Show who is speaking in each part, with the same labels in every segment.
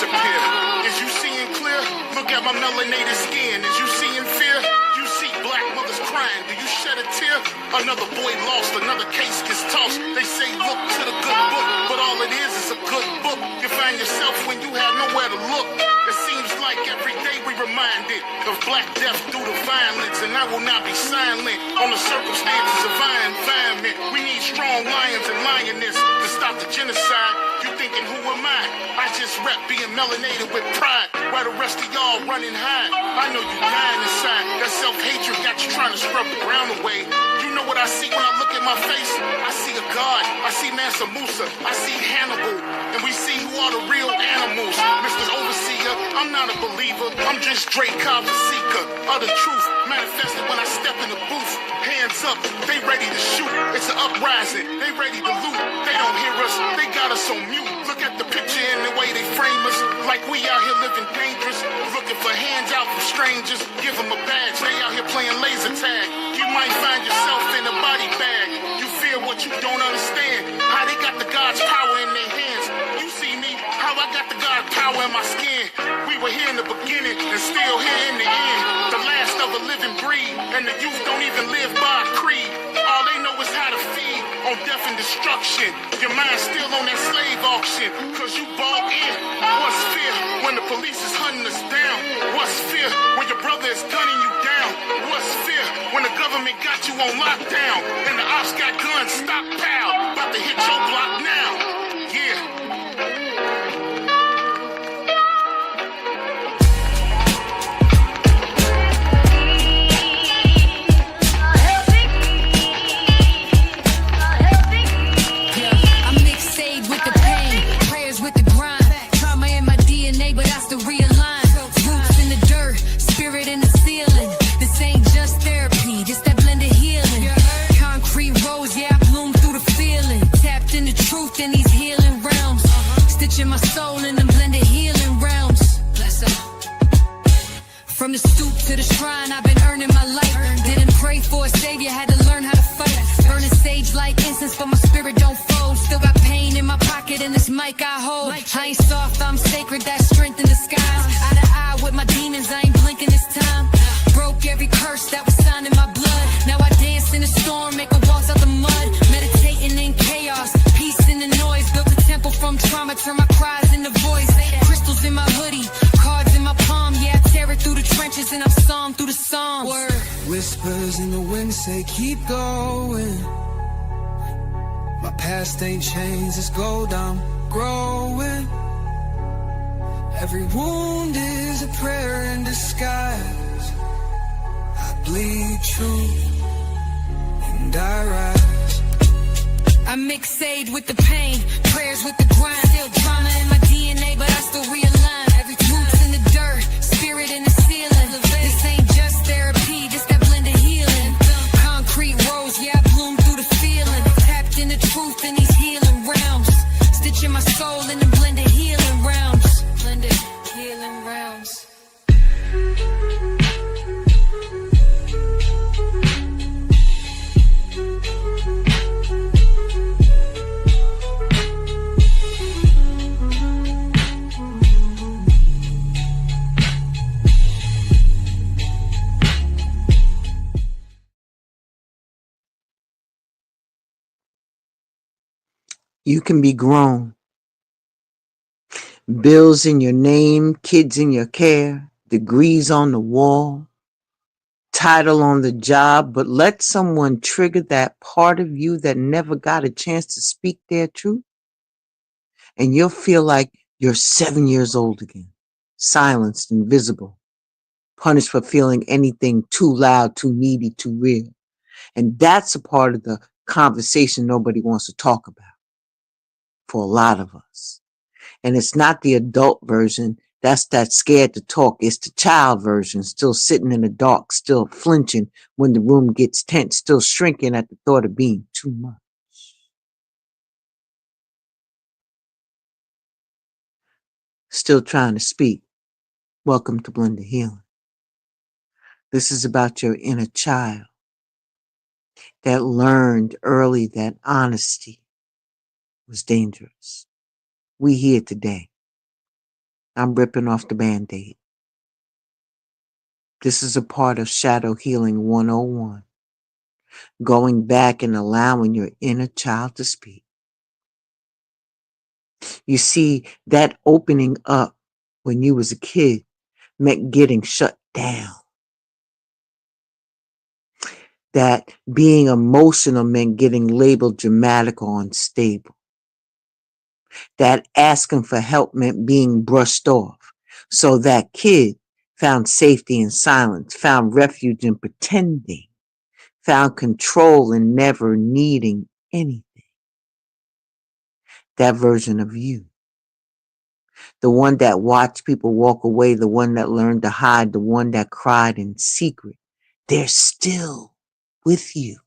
Speaker 1: disappear. Is you seeing clear? Look at my melanated skin. Is you seeing fear? You see black mothers crying. Do you shed a tear? Another boy lost, another case gets tossed. They say look to the good book, but all it is a good book. You find yourself when you have nowhere to look. It seems like every day we reminded of black death due to violence, and I will not be silent on the circumstances of our environment. We need strong lions and lioness to stop the genocide. You thinking, who am I just rep being melanated with pride, while the rest of y'all running high. I know you dying inside. That self-hatred got you trying to scrub the ground away. You know what I see when I look at my face? I see a God. I see Mansa Musa. I see Hannibal. And we see who are the real animals. Mr. Overseer, I'm not a believer. I'm just Drake Cobb, the seeker of the truth. Manifested when I step in the booth. Hands up, they ready to shoot. It's an uprising. They ready to loot. They don't hear us. They got us on mute. Look at the picture and the way they frame us. Like we out here living dangerous. Looking for hands out from strangers. Give them a badge. They out here playing laser tag. You might find yourself in a body bag. You fear what you don't understand. How they got the God's power in their hands. You see me, how I got the God's power in my skin. We were here in the beginning and still here in the end. The last of a living breed. And the youth don't even live by a creed. All they know is how to feed on death and destruction. Your mind's still on that slave auction. Cause you bought in. What's fear when the police is hunting us down? What's fear when your brother is gunning you down? What's fear when the government got you on lockdown? And the ops got guns stockpiled. About to hit your block now. Yeah.
Speaker 2: My soul in them blended healing realms. Bless up. From the stoop to the shrine, I've been earning my life. Didn't pray for a savior, had to learn how to fight. Burning sage like incense, but my spirit don't fold. Still got pain in my pocket and this mic I hold. I ain't soft, I'm sacred, that strength in disguise. Eye to eye with my demons, I ain't blinking this time. Broke every curse that was signed in my blood. Now I dance in the storm, make a walls out the mud. Meditating in chaos, peace in the noise. Built a temple from trauma, turn my cries into voice. Crystals in my hoodie, cards in my palm. Yeah, I tear it through the trenches and I'm psalm through the psalms. Word.
Speaker 3: Whispers in the wind say keep going. My past ain't changed, it's gold, I'm growing. Every wound is a prayer in disguise. I bleed truth and I rise.
Speaker 2: I mix sage with the pain, prayers with the grind. Still drama in my DNA, but I still realign. Every roots in the dirt, spirit in the ceiling. This ain't just therapy, this that blended healing. Concrete rose, yeah, I bloom through the feeling. Tapped in the truth in these healing realms. Stitching my soul in the blended healing realms. Blended healing realms.
Speaker 4: You can be grown. Bills in your name, kids in your care, degrees on the wall, title on the job, but let someone trigger that part of you that never got a chance to speak their truth, and you'll feel like you're 7 years old again, silenced, invisible, punished for feeling anything too loud, too needy, too real. And that's a part of the conversation nobody wants to talk about for a lot of us. And it's not the adult version. That's that scared to talk. It's the child version, still sitting in the dark, still flinching when the room gets tense, still shrinking at the thought of being too much. Still trying to speak. Welcome to Blended Healing. This is about your inner child that learned early that honesty was dangerous. We here today I'm ripping off the Band-Aid. This is a part of Shadow Healing 101. Going back and allowing your inner child to speak. You see, that opening up when you was a kid meant getting shut down. That being emotional meant getting labeled dramatic or unstable. That asking for help meant being brushed off. So that kid found safety in silence, found refuge in pretending, found control in never needing anything. That version of you. The one that watched people walk away, the one that learned to hide, the one that cried in secret. They're still with you.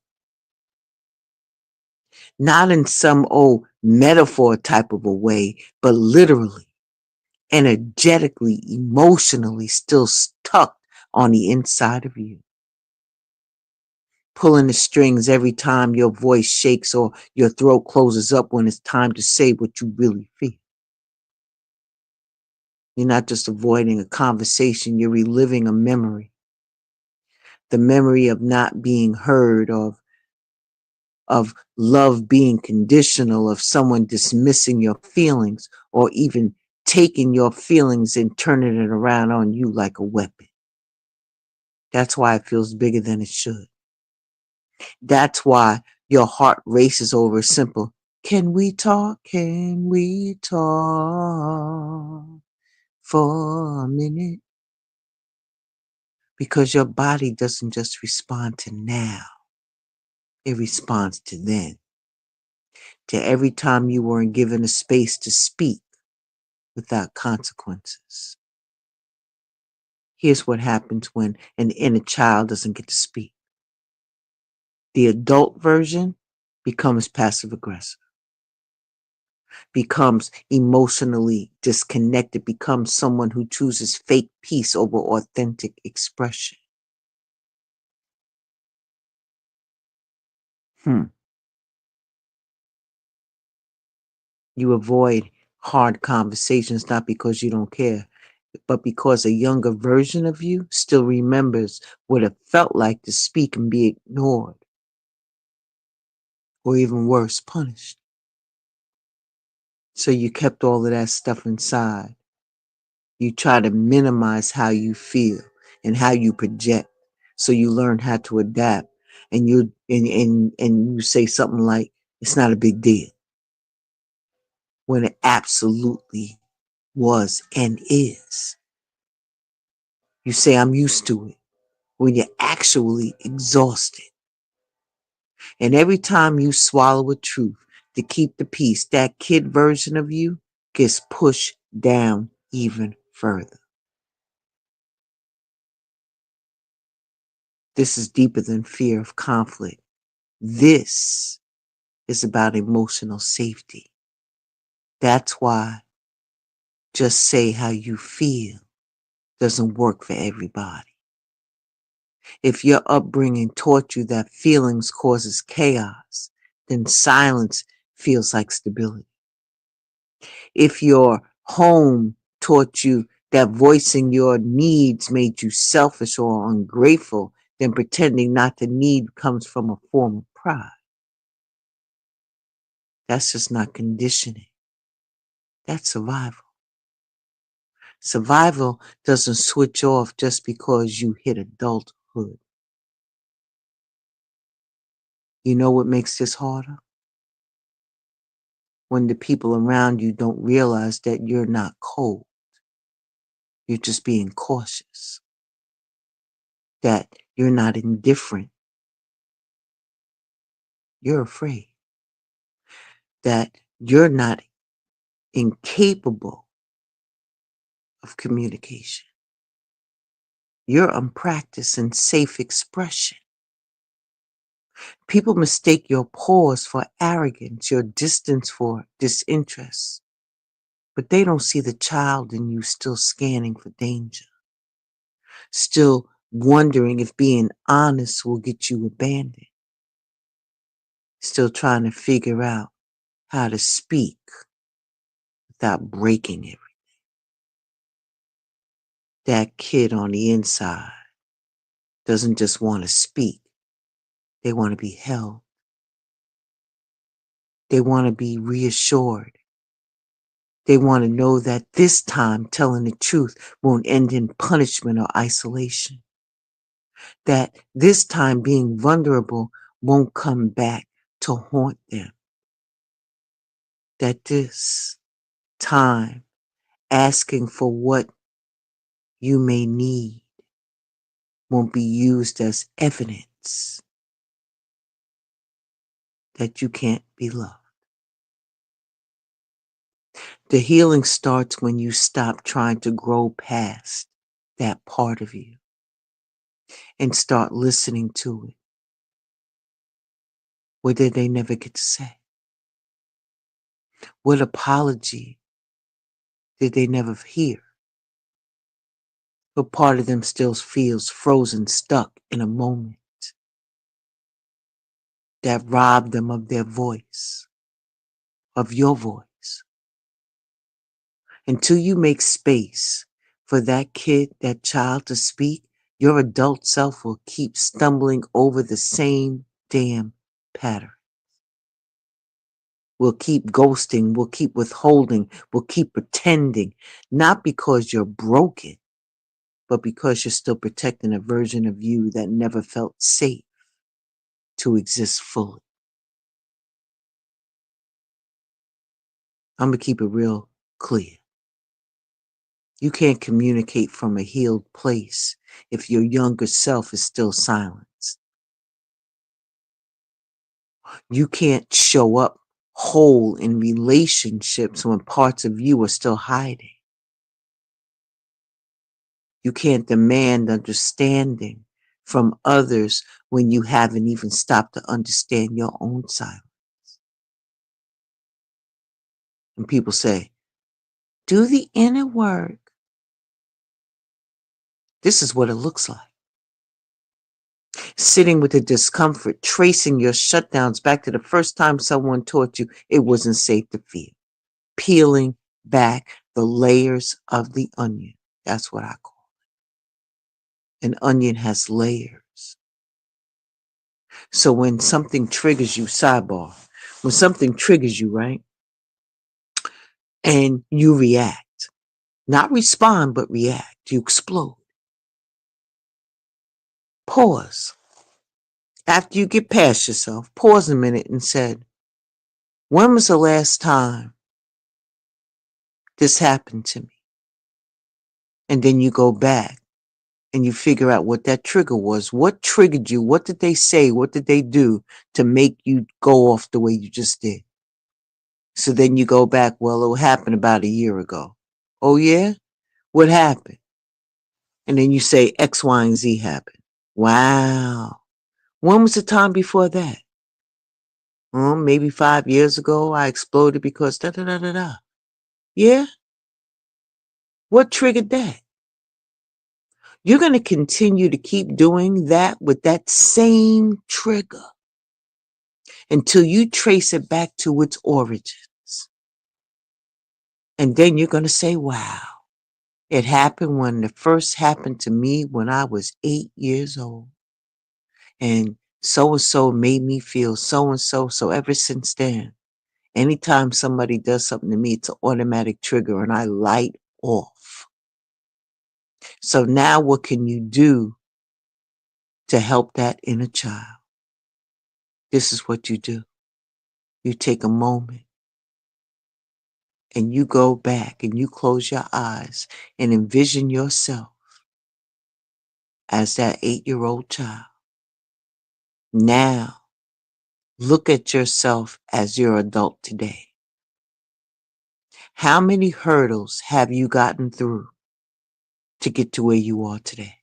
Speaker 4: Not in some old metaphor type of a way, but literally, energetically, emotionally still stuck on the inside of you. Pulling the strings every time your voice shakes or your throat closes up when it's time to say what you really feel. You're not just avoiding a conversation, you're reliving a memory. The memory of not being heard, of love being conditional, of someone dismissing your feelings, or even taking your feelings and turning it around on you like a weapon. That's why it feels bigger than it should. That's why your heart races over a simple, can we talk? Can we talk for a minute? Because your body doesn't just respond to now, it responds to then. To every time you weren't given a space to speak without consequences. Here's what happens when an inner child doesn't get to speak. The adult version becomes passive aggressive, becomes emotionally disconnected, becomes someone who chooses fake peace over authentic expression. You avoid hard conversations not because you don't care, but because a younger version of you still remembers what it felt like to speak and be ignored, or even worse, punished. So you kept all of that stuff inside. You try to minimize how you feel and how you project. So you learn how to adapt, and you say something like, it's not a big deal, when it absolutely was and is. You say, I'm used to it, when you're actually exhausted. And every time you swallow a truth to keep the peace, that kid version of you gets pushed down even further. This is deeper than fear of conflict. This is about emotional safety. That's why just say how you feel doesn't work for everybody. If your upbringing taught you that feelings causes chaos, then silence feels like stability. If your home taught you that voicing your needs made you selfish or ungrateful, then pretending not to need comes from a form of pride. That's just not conditioning. That's survival. Survival doesn't switch off just because you hit adulthood. You know what makes this harder? When the people around you don't realize that you're not cold. You're just being cautious. That you're not indifferent. You're afraid. That you're not incapable of communication. You're unpracticed in safe expression. People mistake your pause for arrogance, your distance for disinterest. But they don't see the child in you still scanning for danger. Still wondering if being honest will get you abandoned. Still trying to figure out how to speak without breaking everything. That kid on the inside doesn't just want to speak. They want to be held. They want to be reassured. They want to know that this time telling the truth won't end in punishment or isolation. That this time being vulnerable won't come back to haunt them. That this time asking for what you may need won't be used as evidence that you can't be loved. The healing starts when you stop trying to grow past that part of you and start listening to it. What did they never get to say? What apology did they never hear? What part of them still feels frozen, stuck in a moment that robbed them of their voice, of your voice? Until you make space for that kid, that child to speak, your adult self will keep stumbling over the same damn pattern. We'll keep ghosting, we'll keep withholding, we'll keep pretending, not because you're broken, but because you're still protecting a version of you that never felt safe to exist fully. I'm going to keep it real clear. You can't communicate from a healed place if your younger self is still silenced. You can't show up whole in relationships when parts of you are still hiding. You can't demand understanding from others when you haven't even stopped to understand your own silence. And people say, do the inner work. This is what it looks like. Sitting with the discomfort, tracing your shutdowns back to the first time someone taught you it wasn't safe to feel. Peeling back the layers of the onion. That's what I call it. An onion has layers. So when something triggers you, sidebar, when something triggers you, right? And you react, not respond, but react, you explode. Pause. After you get past yourself, pause a minute and said, when was the last time this happened to me? And then you go back and you figure out what that trigger was. What triggered you? What did they say? What did they do to make you go off the way you just did? So then you go back, well, it happened about a year ago. Oh, yeah? What happened? And then you say X, Y, and Z happened. Wow. When was the time before that? Well, maybe 5 years ago, I exploded because da-da-da-da-da. Yeah? What triggered that? You're going to continue to keep doing that with that same trigger until you trace it back to its origins. And then you're going to say, wow, it happened when it first happened to me when I was 8 years old. And so made me feel so-and-so. So ever since then, anytime somebody does something to me, it's an automatic trigger and I light off. So now what can you do to help that inner child? This is what you do. You take a moment and you go back and you close your eyes and envision yourself as that 8-year-old child. Now, look at yourself as your adult today. How many hurdles have you gotten through to get to where you are today?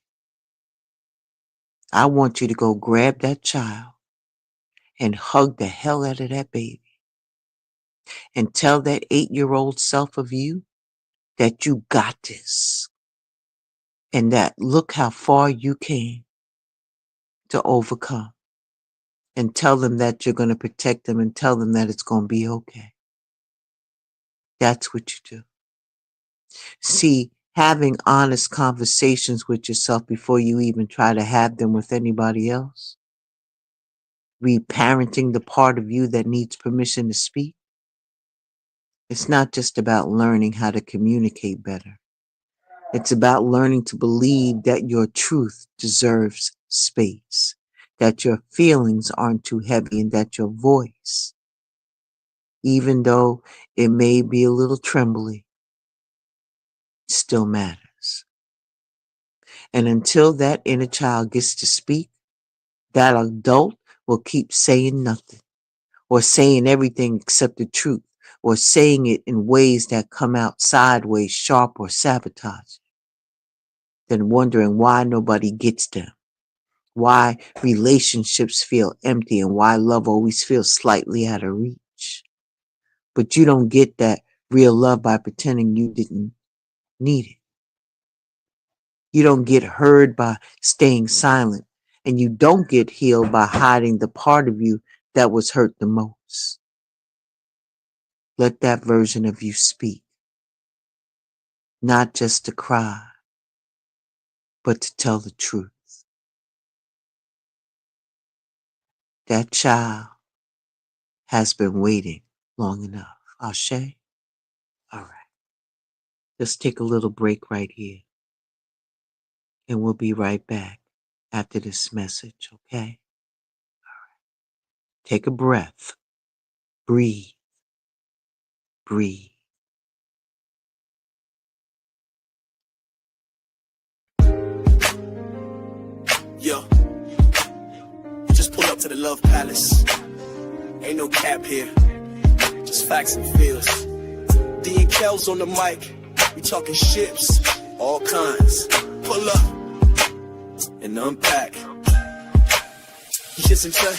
Speaker 4: I want you to go grab that child and hug the hell out of that baby and tell that 8-year-old self of you that you got this and that look how far you came to overcome, and tell them that you're going to protect them and tell them that it's going to be okay. That's what you do. See, Having honest conversations with yourself before you even try to have them with anybody else. Reparenting the part of you that needs permission to speak. It's not just about learning how to communicate better. It's about learning to believe that your truth deserves space, that your feelings aren't too heavy, and that your voice, even though it may be a little trembly, still matters. And until that inner child gets to speak, that adult will keep saying nothing, or saying everything except the truth, or saying it in ways that come out sideways, sharp, or sabotage. Then wondering why nobody gets them, why relationships feel empty, and why love always feels slightly out of reach. But you don't get that real love by pretending you didn't need it. You don't get heard by staying silent, and you don't get healed by hiding the part of you that was hurt the most. Let that version of you speak, not just to cry, but to tell the truth. That child has been waiting long enough. Ashe? All right. Let's take a little break right here, and we'll be right back after this message, okay? Take a breath. Breathe. Breathe.
Speaker 5: Yo, just pull up to the Love Palace. Ain't no cap here, just facts and feels. D and Kel's on the mic, we talking ships, all kinds. Pull up and unpack. Kiss and tell.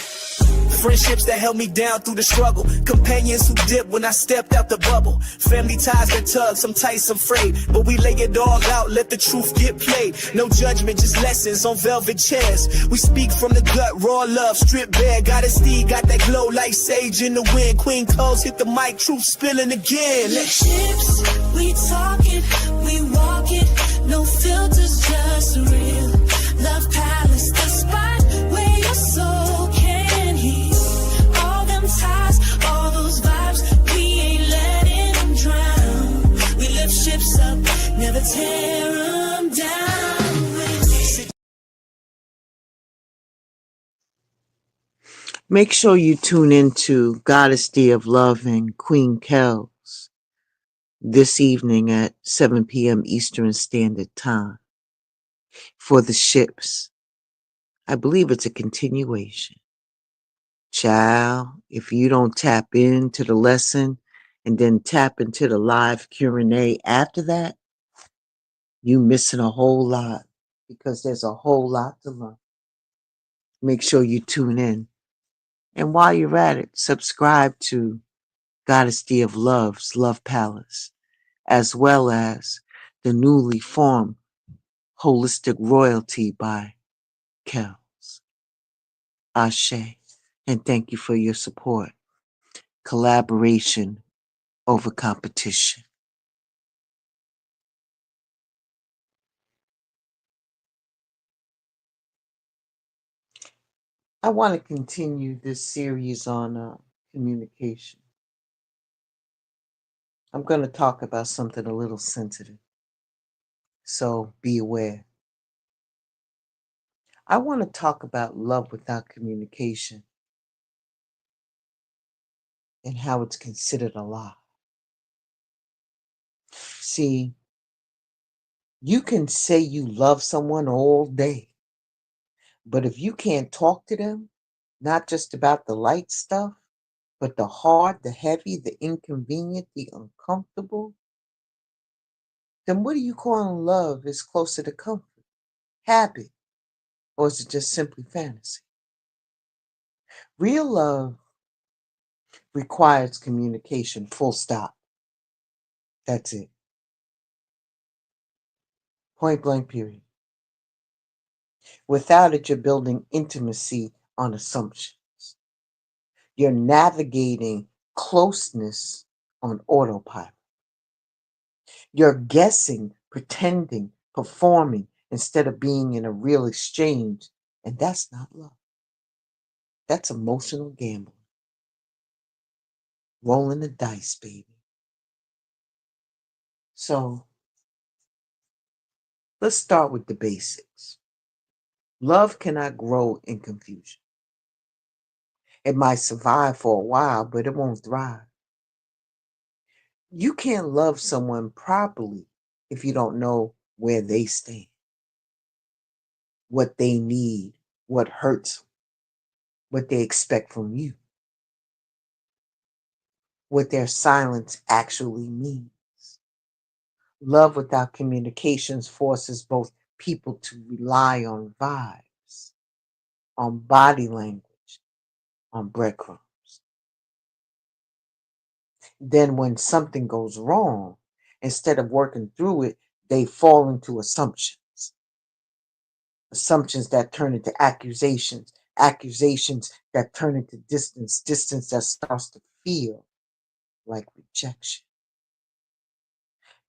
Speaker 5: Friendships that held me down through the struggle. Companions who dipped when I stepped out the bubble. Family ties that tug, some tight, some frayed. But we lay it all out, let the truth get played. No judgment, just lessons on velvet chairs. We speak from the gut, raw love, stripped bare. Got a steed, got that glow like sage in the wind. Queen Coles hit the mic, truth spilling again.
Speaker 6: Chips, we talk it, we walk it. No filters, just real. Love Palace, the spot where your soul can heal. All them ties, all those vibes, we ain't letting them drown. We lift ships up, never tear them down.
Speaker 4: Make sure you tune into Goddess Day of Love and Queen Kells this evening at 7 p.m. Eastern Standard Time for the ships. I believe it's a continuation. Child, if you don't tap into the lesson and then tap into the live Q&A after that, you missing a whole lot, because there's a whole lot to learn. Make sure you tune in. And while you're at it, subscribe to Goddess Day of Love's Love Palace, as well as the newly formed Holistic Royalty by Kells. Ashe, and thank you for your support. Collaboration over competition. I want to continue this series on communication. I'm going to talk about something a little sensitive, so be aware. I want to talk about love without communication and how it's considered a lie. See, you can say you love someone all day, but if you can't talk to them, not just about the light stuff, but the hard, the heavy, the inconvenient, the uncomfortable, then what are you calling love is closer to comfort, habit, or is it just simply fantasy? Real love requires communication, full stop. That's it. Point blank, period. Without it, you're building intimacy on assumptions. You're navigating closeness on autopilot. You're guessing, pretending, performing instead of being in a real exchange. And that's not love. That's emotional gambling. Rolling the dice, baby. So let's start with the basics. Love cannot grow in confusion. It might survive for a while, but it won't thrive. You can't love someone properly if you don't know where they stand, what they need, what hurts them, what they expect from you, what their silence actually means. Love without communications forces both people to rely on vibes, on body language, on breadcrumbs. Then, when something goes wrong, instead of working through it, they fall into assumptions. Assumptions that turn into accusations, accusations that turn into distance, distance that starts to feel like rejection.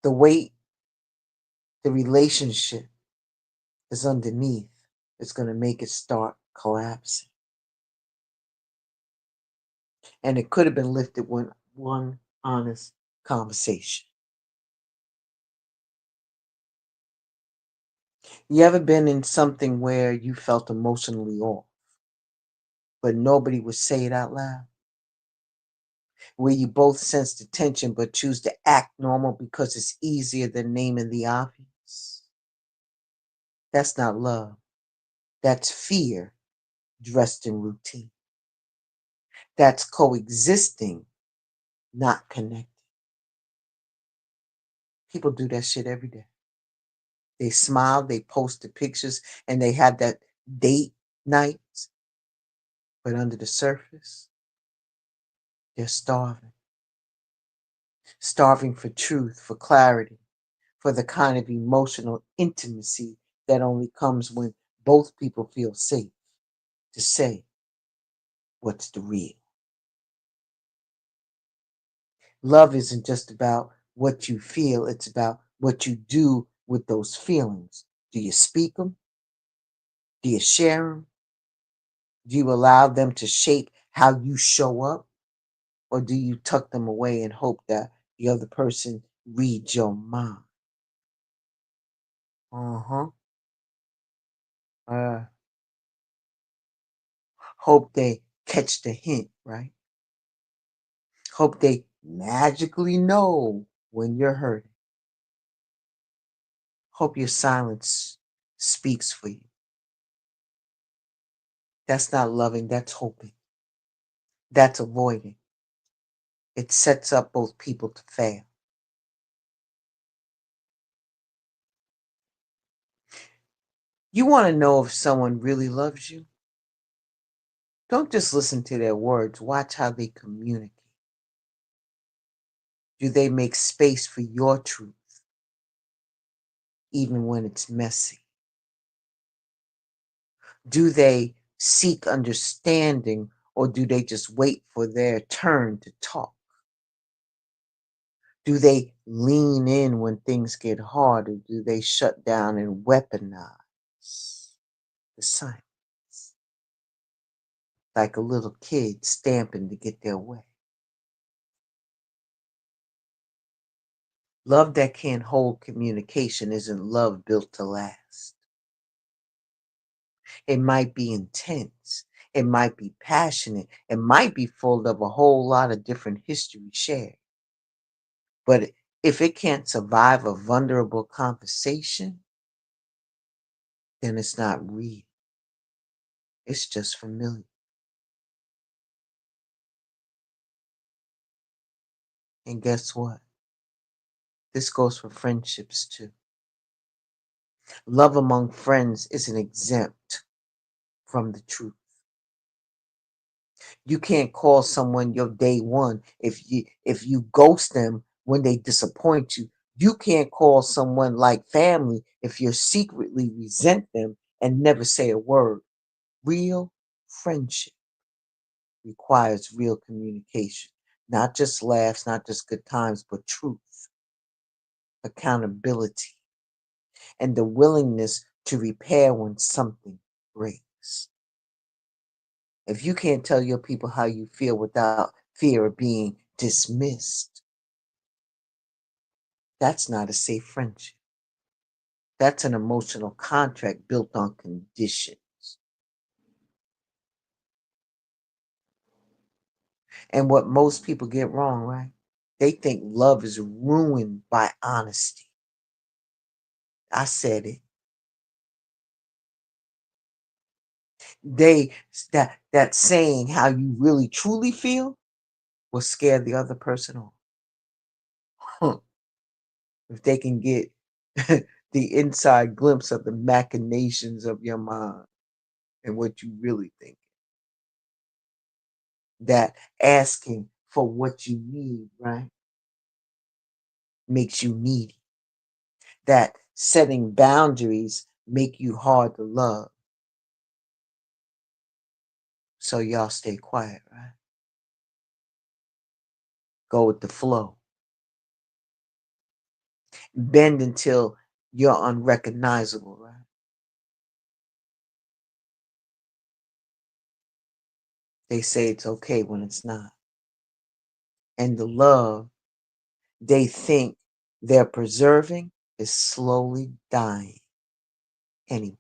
Speaker 4: The weight the relationship is underneath is going to make it start collapsing. And it could have been lifted with one honest conversation. You ever been in something where you felt emotionally off, but nobody would say it out loud? Where you both sense the tension but choose to act normal because it's easier than naming the obvious? That's not love. That's fear dressed in routine. That's coexisting, not connected. People do that shit every day. They smile, they post the pictures, and they have that date nights, but under the surface, they're starving. Starving for truth, for clarity, for the kind of emotional intimacy that only comes when both people feel safe to say what's the real. Love isn't just about what you feel, it's about what you do with those feelings. Do you speak them? Do you share them? Do you allow them to shape how you show up? Or do you tuck them away and hope that the other person reads your mind? Uh-huh. Uh, Hope they catch the hint, right? Hope they magically know when you're hurting. Hope your silence speaks for you. That's not loving, that's hoping. That's avoiding. It sets up both people to fail. You want to know if someone really loves you? Don't just listen to their words, watch how they communicate. Do they make space for your truth, even when it's messy? Do they seek understanding or do they just wait for their turn to talk? Do they lean in when things get hard or do they shut down and weaponize the silence? Like a little kid stamping to get their way. Love that can't hold communication isn't love built to last. It might be intense. It might be passionate. It might be full of a whole lot of different history shared. But if it can't survive a vulnerable conversation, then it's not real. It's just familiar. And guess what? This goes for friendships too. Love among friends isn't exempt from the truth. You can't call someone your day one if you ghost them when they disappoint you. You can't call someone like family if you secretly resent them and never say a word. Real friendship requires real communication, not just laughs, not just good times, but truth, accountability, and the willingness to repair when something breaks. If you can't tell your people how you feel without fear of being dismissed, that's not a safe friendship. That's an emotional contract built on conditions. And what most people get wrong, right? They think love is ruined by honesty. I said it. They that saying how you really truly feel will scare the other person off. Huh. If they can get the inside glimpse of the machinations of your mind and what you really think. That asking for what you need, right, makes you needy. That setting boundaries make you hard to love. So y'all stay quiet, right? Go with the flow. Bend until you're unrecognizable, right? They say it's okay when it's not. And the love they think they're preserving is slowly dying anyway.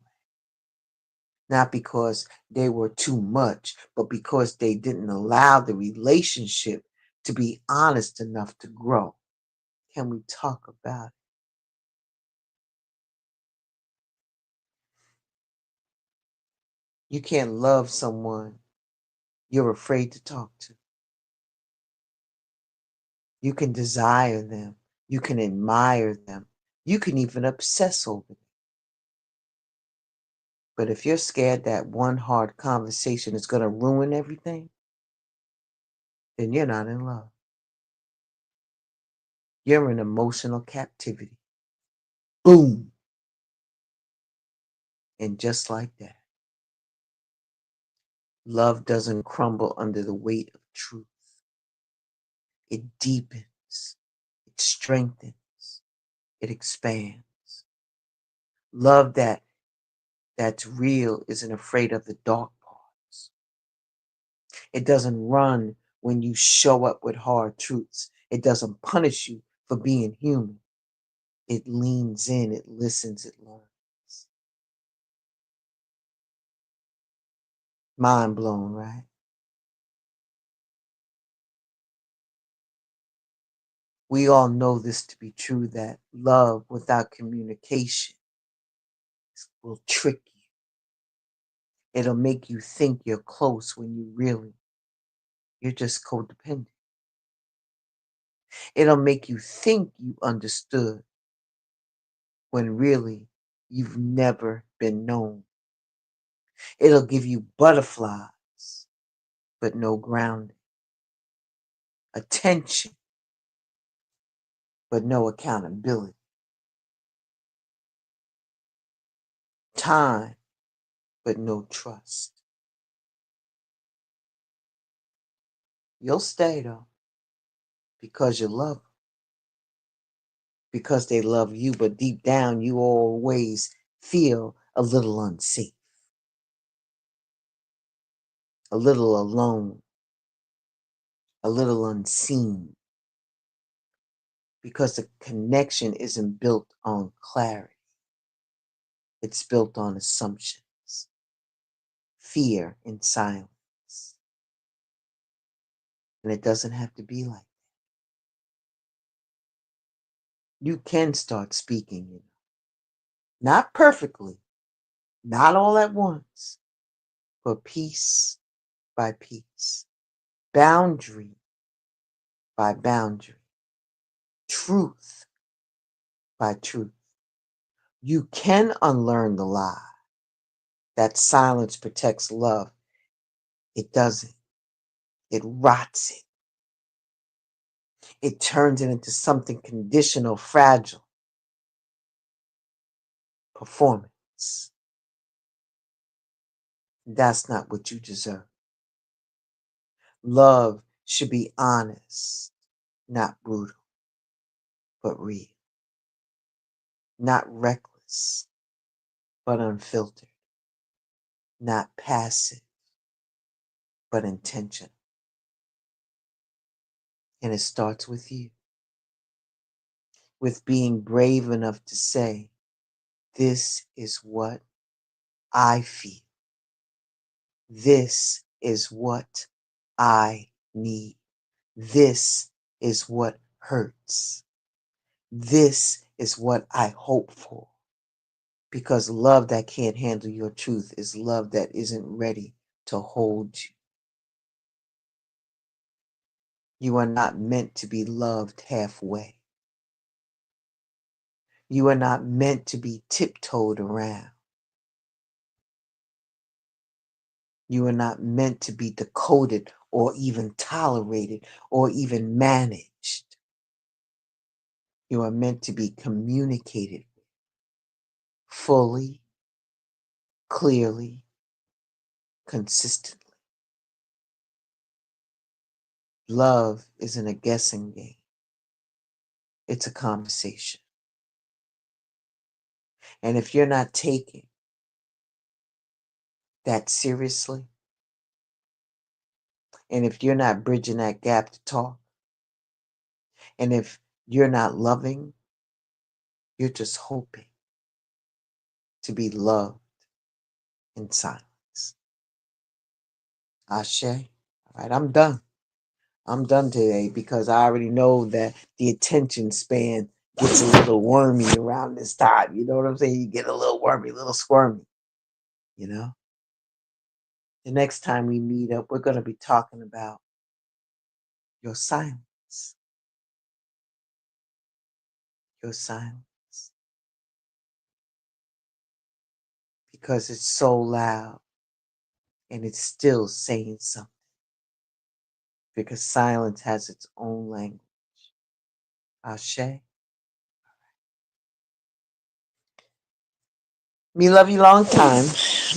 Speaker 4: Not because they were too much, but because they didn't allow the relationship to be honest enough to grow. Can we talk about it? You can't love someone you're afraid to talk to. You can desire them. You can admire them. You can even obsess over them. But if you're scared that one hard conversation is going to ruin everything, then you're not in love. You're in emotional captivity. Boom. And just like that, love doesn't crumble under the weight of truth. It deepens, it strengthens, it expands. Love that's real isn't afraid of the dark parts. It doesn't run when you show up with hard truths. It doesn't punish you for being human. It leans in, it listens, it learns. Mind blown, right? We all know this to be true, that love without communication will trick you. It'll make you think you're close when you're just codependent. It'll make you think you understood when really you've never been known. It'll give you butterflies, but no grounding. Attention, but no accountability. Time, but no trust. You'll stay though, because you love them, because they love you, but deep down you always feel a little unsafe, a little alone, a little unseen, because the connection isn't built on clarity. It's built on assumptions, fear, and silence. And it doesn't have to be like that. You can start speaking, not perfectly, not all at once, but piece by piece, boundary by boundary, truth by truth. You can unlearn the lie that silence protects love. It doesn't. It rots it. It turns it into something conditional, fragile. Performance. That's not what you deserve. Love should be honest, not brutal, but real. Not reckless, Palace, but unfiltered, not passive, but intentional. And it starts with you, with being brave enough to say, this is what I feel. This is what I need. This is what hurts. This is what I hope for. Because love that can't handle your truth is love that isn't ready to hold you. You are not meant to be loved halfway. You are not meant to be tiptoed around. You are not meant to be decoded or even tolerated or even managed. You are meant to be communicated with fully, clearly, consistently. Love isn't a guessing game. It's a conversation. And if you're not taking that seriously, and if you're not bridging that gap to talk, and if you're not loving, you're just hoping to be loved in silence. Ashe. All right, I'm done. I'm done today because I already know that the attention span gets a little wormy around this time. You know what I'm saying? You get a little wormy, a little squirmy, you know? The next time we meet up, we're going to be talking about your silence. Your silence. Because it's so loud and it's still saying something. Because silence has its own language. Ashe. Me love you long time.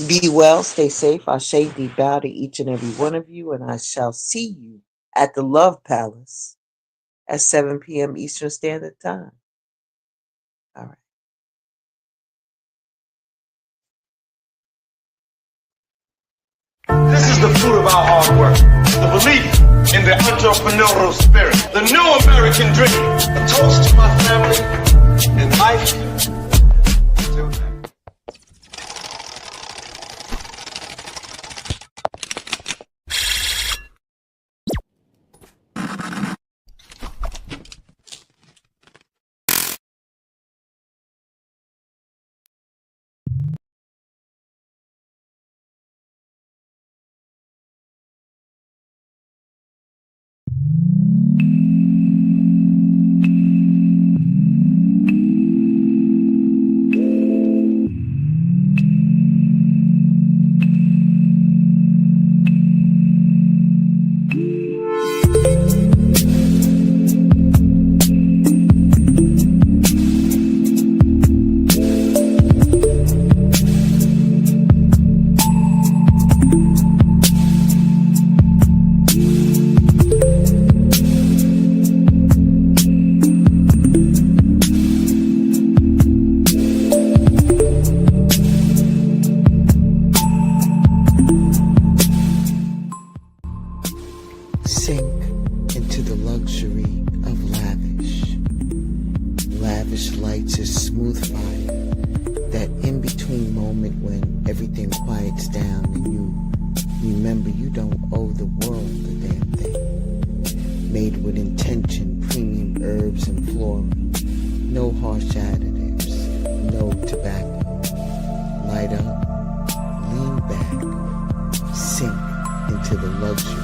Speaker 4: Be well, stay safe. Ashe, deep bow to each and every one of you, and I shall see you at the Love Palace at 7 p.m. Eastern Standard Time. All right.
Speaker 7: This is the fruit of our hard work, the belief in the entrepreneurial spirit, the new American dream. A toast to my family and life. Until then.
Speaker 4: Sink into the luxury of lavish. Lavish lights is smooth fire. That in-between moment when everything quiets down and you remember you don't owe the world a damn thing. Made with intention, premium herbs and flora. No harsh additives, no tobacco. Light up, lean back, sink into the luxury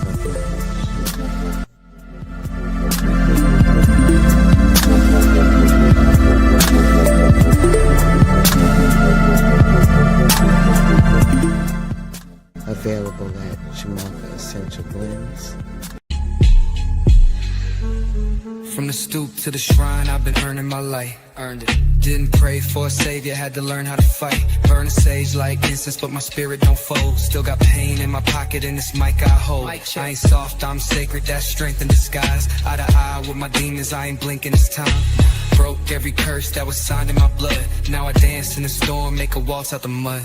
Speaker 4: of lavish. Available at Jamaica Essential Blends.
Speaker 3: From the stoop to the shrine, I've been earning my light. Earned it. Didn't pray for a savior, had to learn how to fight. Burn a sage like incense, but my spirit don't fold. Still got pain in my pocket and this mic I hold. I ain't soft, I'm sacred, that's strength in disguise. Eye to eye with my demons, I ain't blinking this time. broke every curse that was signed in my blood. Now I dance in the storm, make a waltz out the mud.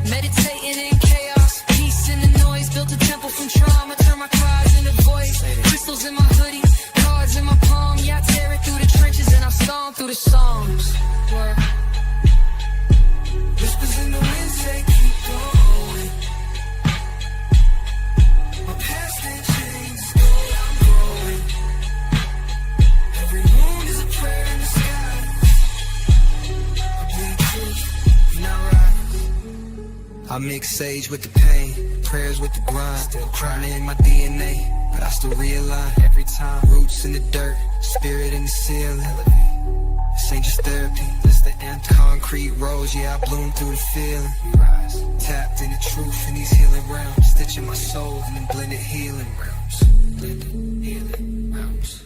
Speaker 2: Meditating in chaos, peace in the noise. Built a temple from trauma, turn my cries into voice. Crystals in my hoodie, cards in my palm. Yeah, I tear it through the trenches and I storm through the songs. Word.
Speaker 3: Whispers in the wind say keep going. My past ain't changed, though I'm growing. Every wound is a prayer in the sky. I bleed truth, and I rise. I mix sage with the pain, prayers with the grind. Still crying in my DNA, but I still realign every time. Roots in the dirt, spirit in the ceiling. This ain't just therapy, this the anthem. Concrete rose, yeah, I bloom through the feeling. Tapped into truth in these healing realms. Stitching my soul in blended healing realms. Blended healing realms.